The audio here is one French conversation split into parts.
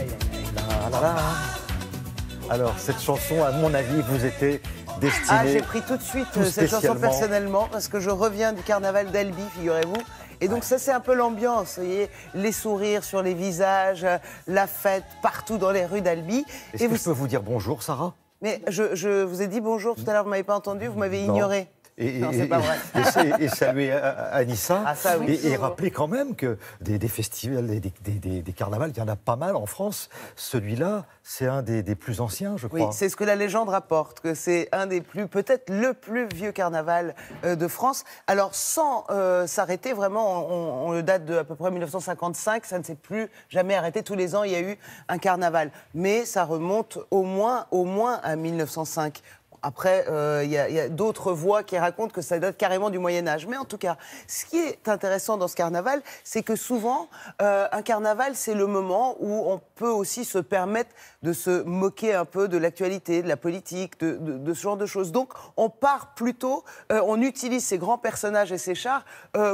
aïe, aïe. La, la, la. Alors, cette chanson, à mon avis, vous était destinée... Ah, j'ai pris tout de suite tout cette chanson spécialement. personnellement parce que je reviens du carnaval d'Albi, figurez-vous. Et donc ça, c'est un peu l'ambiance, vous voyez, les sourires sur les visages, la fête partout dans les rues d'Albi. Est-ce que je peux vous dire bonjour, Sarah? Mais je vous ai dit bonjour tout à l'heure, vous ne m'avez pas entendu, vous m'avez Non. ignoré. Non, c'est pas vrai. Et saluer Anissa. Ah, ça, oui. Et rappeler quand même que des festivals, des carnavals, il y en a pas mal en France. Celui-là, c'est un des plus anciens, je crois. Oui, c'est ce que la légende rapporte, que c'est un des plus, peut-être le plus vieux carnaval de France. Alors, sans s'arrêter, vraiment, on le date de à peu près 1955, ça ne s'est plus jamais arrêté. Tous les ans, il y a eu un carnaval. Mais ça remonte au moins à 1905. Après, il y a d'autres voix qui racontent que ça date carrément du Moyen-Âge. Mais en tout cas, ce qui est intéressant dans ce carnaval, c'est que souvent, un carnaval, c'est le moment où on peut aussi se permettre de se moquer un peu de l'actualité, de la politique, de ce genre de choses. Donc, on part plutôt, on utilise ces grands personnages et ces chars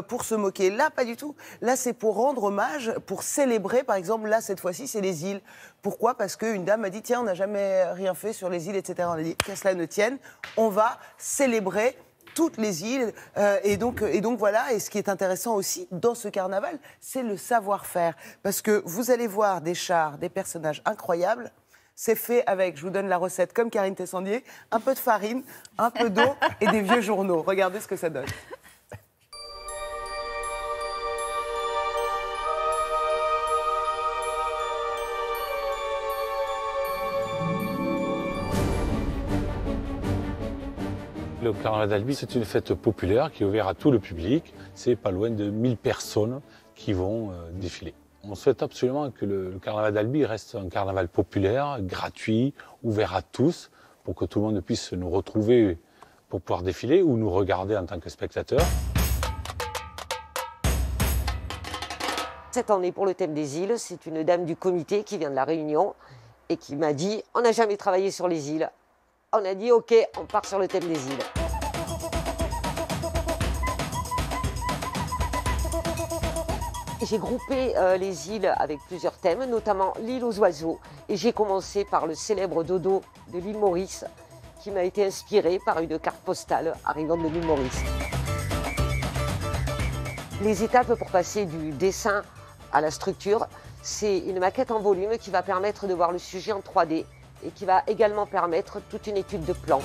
pour se moquer. Là, pas du tout. Là, c'est pour rendre hommage, pour célébrer. Par exemple, là, cette fois-ci, c'est les îles. Pourquoi ? Parce qu'une dame m'a dit, tiens, on n'a jamais rien fait sur les îles, etc. On a dit, qu'à cela ne tienne, on va célébrer toutes les îles. Et donc voilà, et ce qui est intéressant aussi dans ce carnaval, c'est le savoir-faire. Parce que vous allez voir des chars, des personnages incroyables. C'est fait avec, je vous donne la recette, comme Karine Tessandier, un peu de farine, un peu d'eau et des vieux journaux. Regardez ce que ça donne. Le carnaval d'Albi, c'est une fête populaire qui est ouverte à tout le public. C'est pas loin de 1000 personnes qui vont défiler. On souhaite absolument que le carnaval d'Albi reste un carnaval populaire, gratuit, ouvert à tous, pour que tout le monde puisse nous retrouver pour pouvoir défiler ou nous regarder en tant que spectateurs. Cette année, pour le thème des îles, c'est une dame du comité qui vient de La Réunion et qui m'a dit « On n'a jamais travaillé sur les îles ». On a dit « Ok, on part sur le thème des îles ». J'ai groupé les îles avec plusieurs thèmes, notamment l'île aux oiseaux. Et j'ai commencé par le célèbre dodo de l'île Maurice, qui m'a été inspiré par une carte postale arrivant de l'île Maurice. Les étapes pour passer du dessin à la structure, c'est une maquette en volume qui va permettre de voir le sujet en 3D et qui va également permettre toute une étude de plan.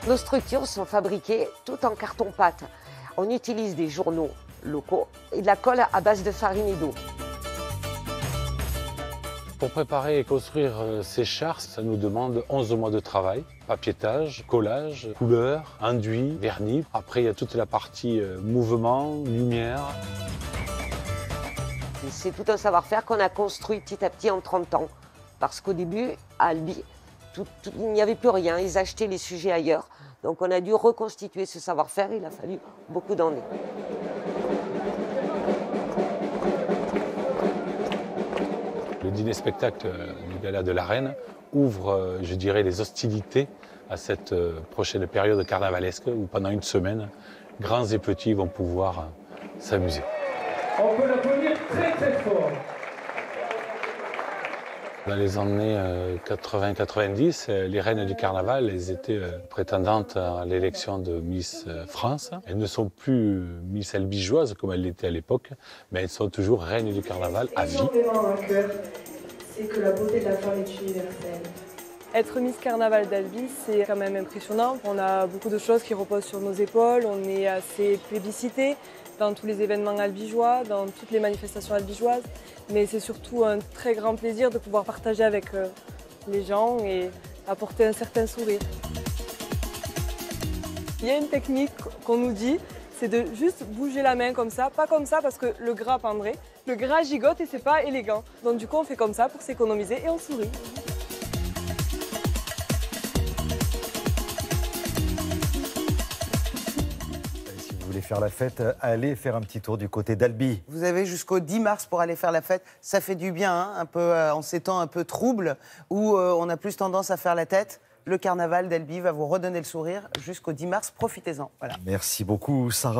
Nos structures sont fabriquées tout en carton-pâte. On utilise des journaux locaux et de la colle à base de farine et d'eau. Pour préparer et construire ces chars, ça nous demande 11 mois de travail. Papiétage, collage, couleur, enduit, vernis. Après, il y a toute la partie mouvement, lumière. C'est tout un savoir-faire qu'on a construit petit à petit en 30 ans. Parce qu'au début, à Albi, il n'y avait plus rien. Ils achetaient les sujets ailleurs. Donc on a dû reconstituer ce savoir-faire. Il a fallu beaucoup d'années. Le dîner-spectacle du Gala de la Reine ouvre, je dirais, les hostilités à cette prochaine période carnavalesque où pendant une semaine, grands et petits vont pouvoir s'amuser. On peut l'applaudir très très fort. Dans les années 80-90, les reines du carnaval, elles étaient prétendantes à l'élection de Miss France. Elles ne sont plus Miss albigeoises comme elles l'étaient à l'époque, mais elles sont toujours reines du carnaval à vie. Énormément à cœur, c'est que la beauté de la femme est universelle. Être Miss Carnaval d'Albi, c'est quand même impressionnant. On a beaucoup de choses qui reposent sur nos épaules, on est assez plébiscité dans tous les événements albigeois, dans toutes les manifestations albigeoises. Mais c'est surtout un très grand plaisir de pouvoir partager avec les gens et apporter un certain sourire. Il y a une technique qu'on nous dit, c'est de juste bouger la main comme ça, pas comme ça parce que le gras pendrait. Le gras gigote et c'est pas élégant. Donc du coup on fait comme ça pour s'économiser et on sourit. Vous voulez faire la fête, allez faire un petit tour du côté d'Albi. Vous avez jusqu'au 10 mars pour aller faire la fête. Ça fait du bien, hein, un peu, en ces temps un peu troubles, où on a plus tendance à faire la tête. le carnaval d'Albi va vous redonner le sourire jusqu'au 10 mars. Profitez-en. Voilà. Merci beaucoup, Sarah.